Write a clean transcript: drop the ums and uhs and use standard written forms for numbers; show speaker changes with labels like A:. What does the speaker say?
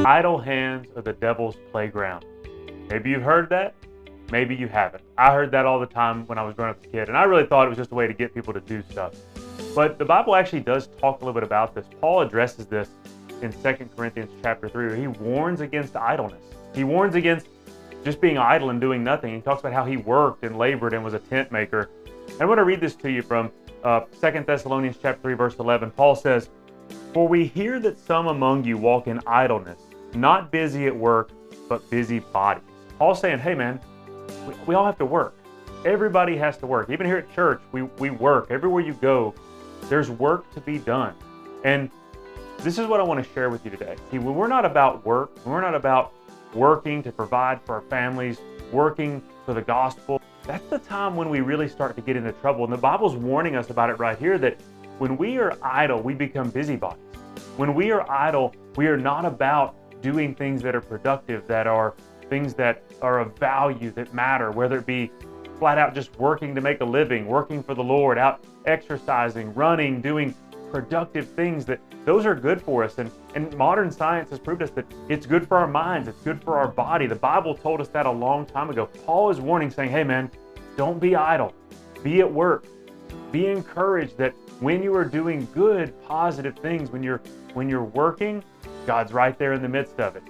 A: Idle hands are the devil's playground. Maybe you've heard that, maybe you haven't. I heard that all the time when I was growing up as a kid, and I really thought it was just a way to get people to do stuff. But the Bible actually does talk a little bit about this. Paul addresses this in 2 Corinthians chapter 3, where he warns against idleness. He warns against just being idle and doing nothing. He talks about how he worked and labored and was a tent maker. And I'm going to read this to you from 2 Thessalonians chapter 3, verse 11. Paul says, "For we hear that some among you walk in idleness, not busy at work, but busy bodies." Paul's saying, hey man, we all have to work. Everybody has to work. Even here at church, we work. Everywhere you go, there's work to be done. And this is what I want to share with you today. See, when we're not about work, when we're not about working to provide for our families, working for the gospel, that's the time when we really start to get into trouble. And the Bible's warning us about it right here, that when we are idle, we become busybodies. When we are idle, we are not about doing things that are productive, that are things that are of value, that matter, whether it be flat out just working to make a living, working for the Lord, out exercising, running, doing productive things, that those are good for us. And modern science has proved us that it's good for our minds, it's good for our body. The Bible told us that a long time ago. Paul is warning, saying, hey man, don't be idle. Be at work. Be encouraged that when you are doing good, positive things, when you're working, God's right there in the midst of it.